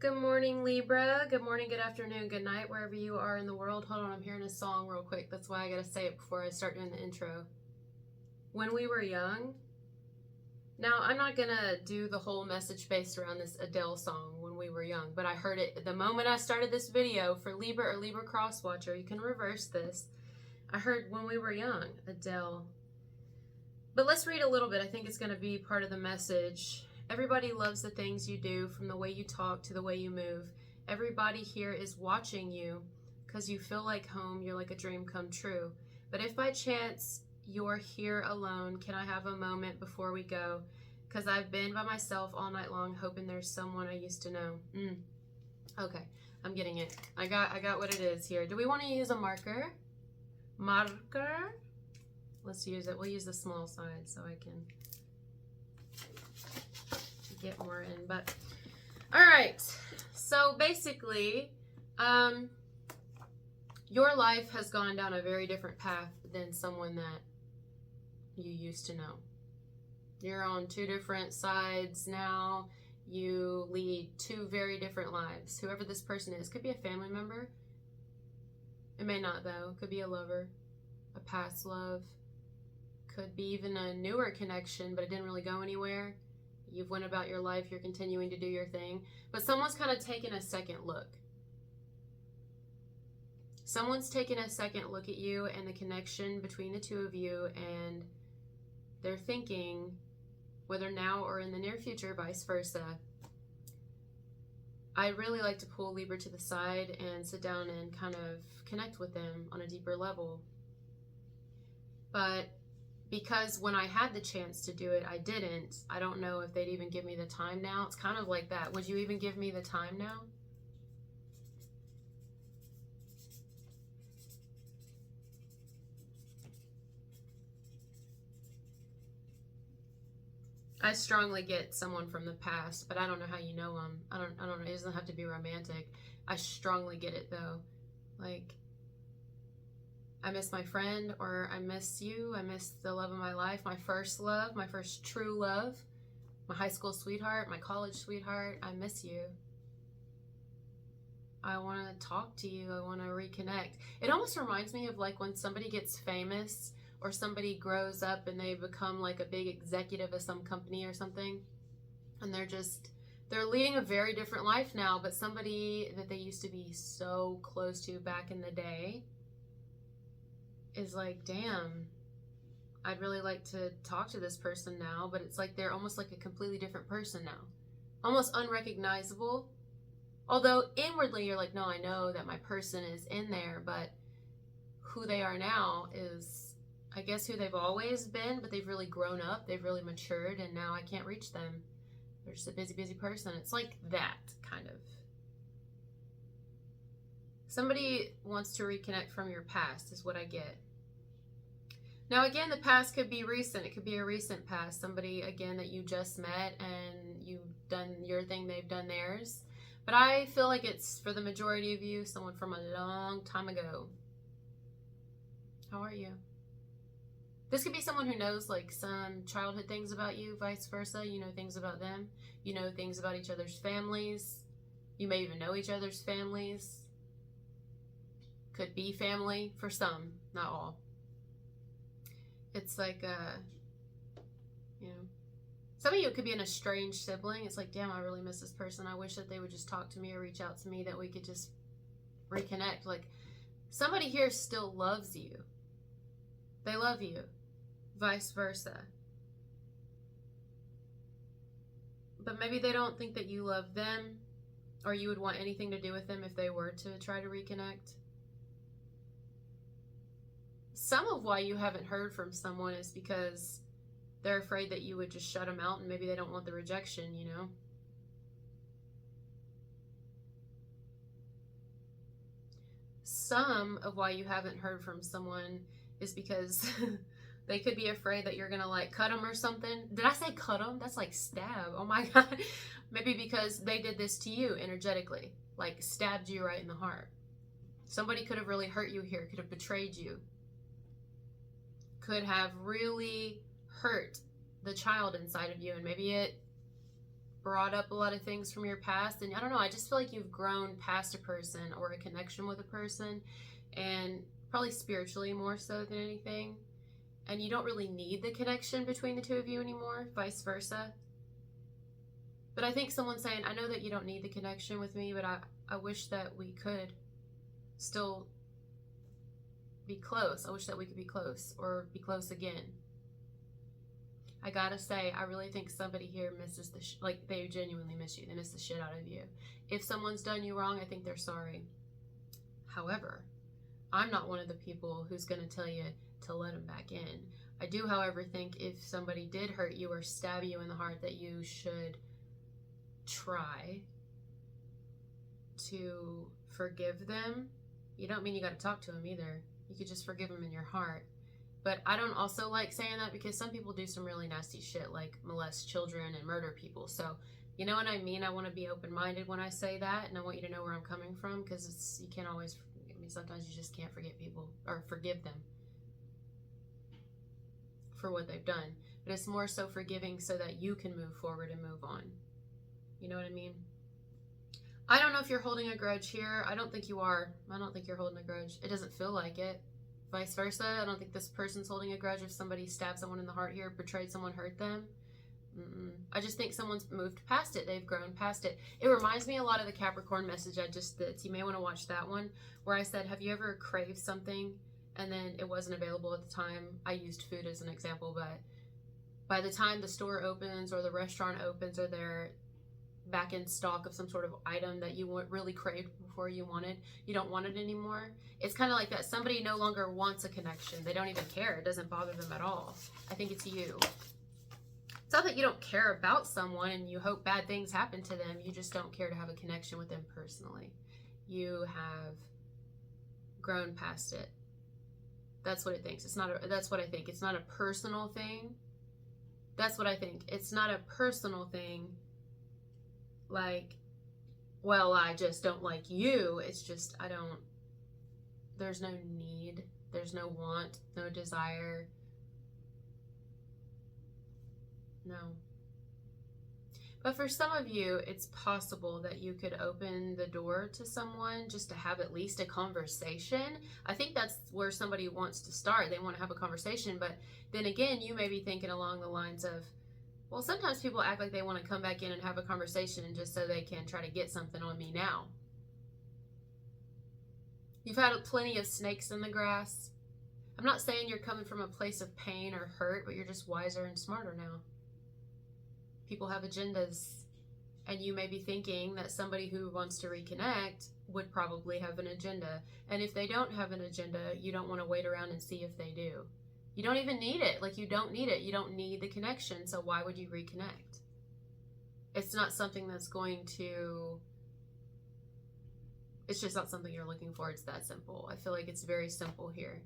Good morning, Libra. Good morning, good afternoon, good night, wherever you are in the world. Hold on, I'm hearing a song real quick. That's why I gotta say it before I start doing the intro. When we were young, now I'm not gonna do the whole message based around this Adele song, When We Were Young, but I heard it the moment I started this video for Libra or Libra Cross Watcher. You can reverse this. I heard When We Were Young, Adele. But let's read a little bit. I think it's gonna be part of the message. Everybody loves the things you do, from the way you talk to the way you move. Everybody here is watching you because you feel like home. You're like a dream come true. But if by chance you're here alone, can I have a moment before we go? Because I've been by myself all night long hoping there's someone I used to know. Okay, I'm getting it. I got what it is here. Do we want to use a marker? Marker? Let's use it. We'll use the small side so I can get more in. But all right, so basically your life has gone down a very different path than someone that you used to know. You're on two different sides now. You lead two very different lives. Whoever this person is, could be a family member, it may not though, could be a lover, a past love, could be even a newer connection but it didn't really go anywhere. You've went about your life, you're continuing to do your thing, but someone's kind of taken a second look. Someone's taken a second look at you and the connection between the two of you, and they're thinking, whether now or in the near future, vice versa. I'd really like to pull Libra to the side and sit down and kind of connect with them on a deeper level. But because when I had the chance to do it, I didn't. I don't know if they'd even give me the time now. It's kind of like that. Would you even give me the time now? I strongly get someone from the past, but I don't know how you know them. I don't know. It doesn't have to be romantic. I strongly get it though. Like, I miss my friend, or I miss you. I miss the love of my life, my first love, my first true love, my high school sweetheart, my college sweetheart. I miss you. I want to talk to you. I want to reconnect. It almost reminds me of like when somebody gets famous or somebody grows up and they become like a big executive of some company or something, and they're leading a very different life now, but somebody that they used to be so close to back in the day is like, damn, I'd really like to talk to this person now, but it's like they're almost like a completely different person now, almost unrecognizable. Although inwardly you're like, no, I know that my person is in there, but who they are now is, I guess, who they've always been, but they've really grown up, they've really matured, and now I can't reach them. They're just a busy person. It's like that, kind of. Somebody wants to reconnect from your past is what I get. Now again, the past could be recent. It could be a recent past. Somebody, again, that you just met and you've done your thing, they've done theirs. But I feel like it's, for the majority of you, someone from a long time ago. How are you? This could be someone who knows like some childhood things about you, vice versa. You know things about them. You know things about each other's families. You may even know each other's families. Could be family for some, not all. It's like, you know, some of you, it could be an estranged sibling. It's like, damn, I really miss this person. I wish that they would just talk to me or reach out to me, that we could just reconnect. Like, somebody here still loves you. They love you, vice versa. But maybe they don't think that you love them, or you would want anything to do with them if they were to try to reconnect. Some of why you haven't heard from someone is because they're afraid that you would just shut them out, and maybe they don't want the rejection, you know? Some of why you haven't heard from someone is because they could be afraid that you're gonna like cut them or something. Did I say cut them? That's like stab. Oh my God. Maybe because they did this to you energetically, like stabbed you right in the heart. Somebody could have really hurt you here, could have betrayed you, could have really hurt the child inside of you, and maybe it brought up a lot of things from your past, and I don't know, I just feel like you've grown past a person or a connection with a person, and probably spiritually more so than anything, and you don't really need the connection between the two of you anymore, vice versa. But I think someone's saying, I know that you don't need the connection with me, but I wish that we could still be close. I wish that we could be close or be close again. I gotta say, I really think somebody here misses like they genuinely miss you. They miss the shit out of you. If someone's done you wrong, I think they're sorry. However, I'm not one of the people who's gonna tell you to let them back in. I do, however, think if somebody did hurt you or stab you in the heart, that you should try to forgive them. You don't mean you got to talk to them either. You could just forgive them in your heart. But I don't also like saying that because some people do some really nasty shit, like molest children and murder people. So, you know what I mean? I want to be open-minded when I say that, and I want you to know where I'm coming from, because you can't always, I mean, sometimes you just can't forget people or forgive them for what they've done. But it's more so forgiving so that you can move forward and move on. You know what I mean? I don't know if you're holding a grudge here. I don't think you are. I don't think you're holding a grudge. It doesn't feel like it. Vice versa. I don't think this person's holding a grudge if somebody stabbed someone in the heart here, betrayed someone, hurt them. I just think someone's moved past it. They've grown past it. It reminds me a lot of the Capricorn message I just did. So you may want to watch that one, where I said, have you ever craved something and then it wasn't available at the time? I used food as an example, but by the time the store opens or the restaurant opens or they're back in stock of some sort of item that you really craved before you don't want it anymore. It's kind of like that. Somebody no longer wants a connection. They don't even care. It doesn't bother them at all. I think it's you. It's not that you don't care about someone and you hope bad things happen to them. You just don't care to have a connection with them personally. You have grown past it. That's what it thinks. That's what I think. It's not a personal thing. That's what I think. It's not a personal thing. Like, well, I just don't like you. It's just, there's no need. There's no want, no desire. No. But for some of you, it's possible that you could open the door to someone just to have at least a conversation. I think that's where somebody wants to start. They want to have a conversation. But then again, you may be thinking along the lines of, well, sometimes people act like they want to come back in and have a conversation just so they can try to get something on me now. You've had plenty of snakes in the grass. I'm not saying you're coming from a place of pain or hurt, but you're just wiser and smarter now. People have agendas, and you may be thinking that somebody who wants to reconnect would probably have an agenda. And if they don't have an agenda, you don't want to wait around and see if they do. You don't even need it. Like, you don't need it. You don't need the connection. So why would you reconnect? It's not something that's going to, it's just not something you're looking for. It's that simple. I feel like it's very simple here.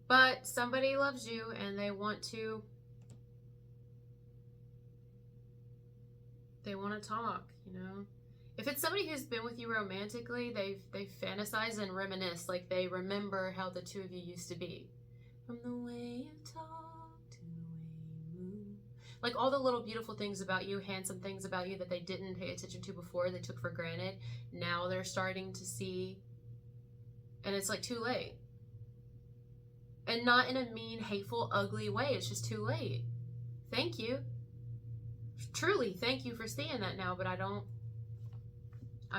But somebody loves you and they want to talk, you know? If it's somebody who's been with you romantically, they've fantasized and reminisced, like they remember how the two of you used to be. From the way you talk to the way you move. Like all the little beautiful things about you, handsome things about you that they didn't pay attention to before, they took for granted. Now they're starting to see, and it's like too late. And not in a mean, hateful, ugly way. It's just too late. Thank you. Truly, thank you for seeing that now, but I'm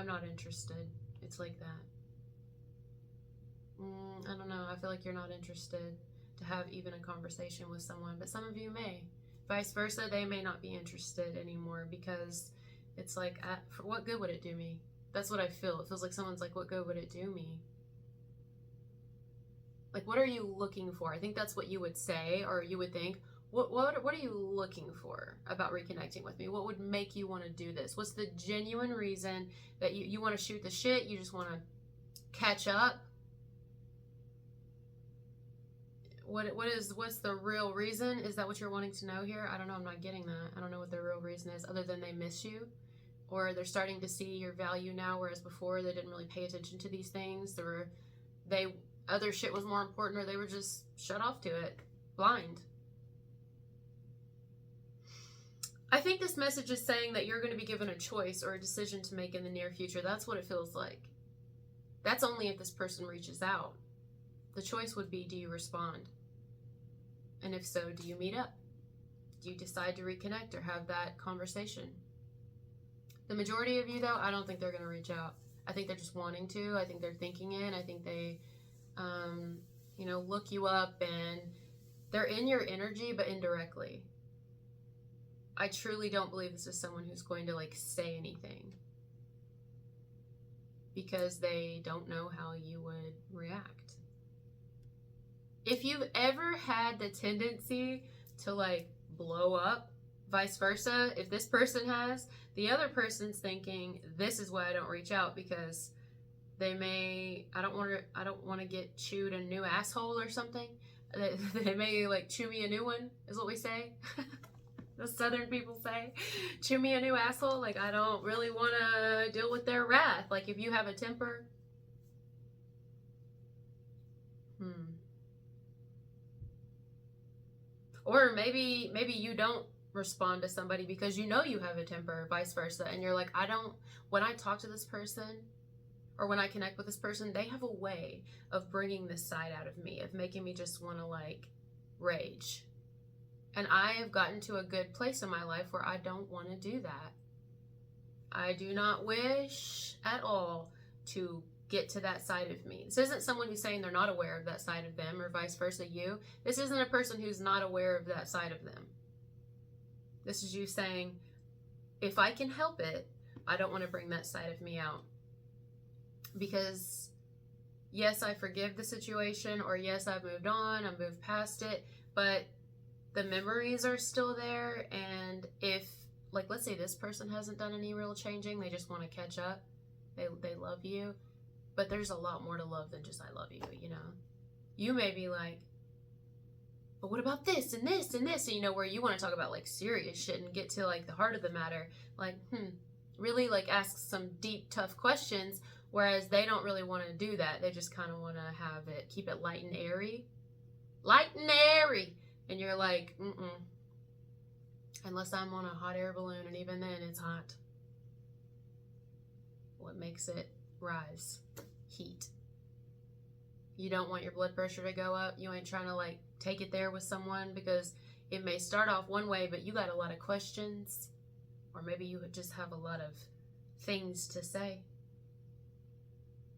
not interested. It's like that. I don't know. I feel like you're not interested to have even a conversation with someone, but some of you may. Vice versa, they may not be interested anymore because it's like, for what good would it do me? That's what I feel. It feels like someone's like, what good would it do me? Like, what are you looking for? I think that's what you would say, or you would think, what are you looking for about reconnecting with me? What would make you want to do this? What's the genuine reason that you want to shoot the shit? You just want to catch up? What's the real reason? Is that what you're wanting to know here? I don't know. I'm not getting that. I don't know what the real reason is, other than they miss you, or they're starting to see your value now, whereas before they didn't really pay attention to these things. Other shit was more important, or they were just shut off to it, blind. I think this message is saying that you're going to be given a choice or a decision to make in the near future. That's what it feels like. That's only if this person reaches out. The choice would be, do you respond? And if so, do you meet up? Do you decide to reconnect or have that conversation? The majority of you, though, I don't think they're going to reach out. I think they're just wanting to. I think they're thinking it. I think they, look you up and they're in your energy, but indirectly. I truly don't believe this is someone who's going to say anything because they don't know how you would react. If you've ever had the tendency to blow up, vice versa, if this person has, the other person's thinking, this is why I don't reach out, because I don't want to get chewed a new asshole or something. They may chew me a new one, is what we say. The Southern people say, chew me a new asshole. I don't really want to deal with their wrath. If you have a temper, or maybe you don't respond to somebody because you know you have a temper, vice versa, and you're like, when I talk to this person or when I connect with this person, they have a way of bringing this side out of me, of making me just want to rage. And I have gotten to a good place in my life where I don't want to do that. I do not wish at all to get to that side of me. This isn't someone who's saying they're not aware of that side of them, or vice versa you. This isn't a person who's not aware of that side of them. This is you saying, if I can help it, I don't want to bring that side of me out. Because yes, I forgive the situation, or yes, I've moved on, I've moved past it, but the memories are still there. And if, let's say this person hasn't done any real changing, they just want to catch up, they love you, but there's a lot more to love than just I love you, You may be but what about this and this and this, and where you want to talk about serious shit and get to the heart of the matter, really ask some deep, tough questions, whereas they don't really want to do that. They just kind of want to keep it light and airy. And you're unless I'm on a hot air balloon, and even then it's hot. What makes it rise? Heat. You don't want your blood pressure to go up. You ain't trying to take it there with someone, because it may start off one way, but you got a lot of questions, or maybe you just have a lot of things to say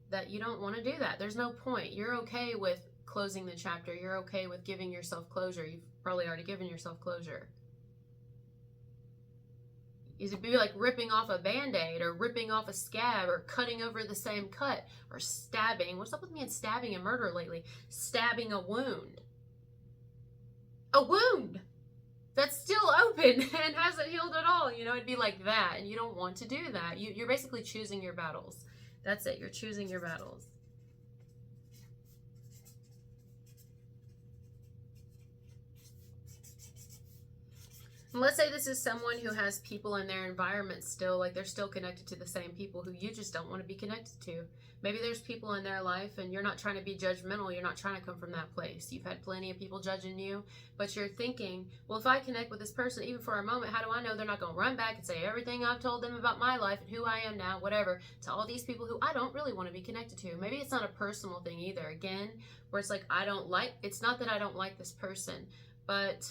that you don't want to do that. There's no point. You're okay with closing the chapter. You're okay with giving yourself closure. You've probably already given yourself closure. It'd be ripping off a Band-Aid, or ripping off a scab, or cutting over the same cut, or stabbing. What's up with me and stabbing and murder lately? Stabbing a wound. A wound that's still open and hasn't healed at all. It'd be like that, and you don't want to do that. You're basically choosing your battles. That's it. You're choosing your battles. And let's say this is someone who has people in their environment still, they're still connected to the same people who you just don't want to be connected to. Maybe there's people in their life and you're not trying to be judgmental. You're not trying to come from that place. You've had plenty of people judging you, but you're thinking, well, if I connect with this person, even for a moment, how do I know they're not going to run back and say everything I've told them about my life and who I am now, whatever, to all these people who I don't really want to be connected to? Maybe it's not a personal thing either. Again, where it's it's not that I don't like this person, but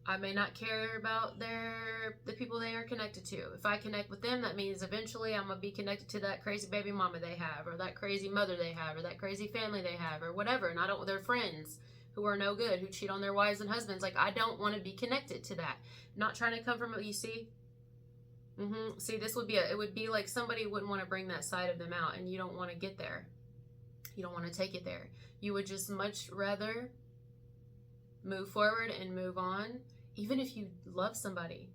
I may not care about the people they are connected to. If I connect with them, that means eventually I'm going to be connected to that crazy baby mama they have, or that crazy mother they have, or that crazy family they have, or whatever. And I don't, their friends who are no good, who cheat on their wives and husbands. I don't want to be connected to that. I'm not trying to come from, you see? See, this would be, it would be like somebody wouldn't want to bring that side of them out, and you don't want to get there. You don't want to take it there. You would just much rather move forward and move on. Even if you love somebody,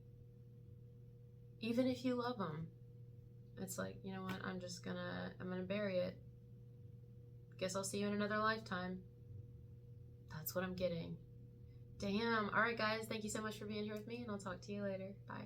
even if you love them, it's you know what, I'm gonna bury it. Guess I'll see you in another lifetime. That's what I'm getting. Damn. All right, guys, thank you so much for being here with me, and I'll talk to you later. Bye.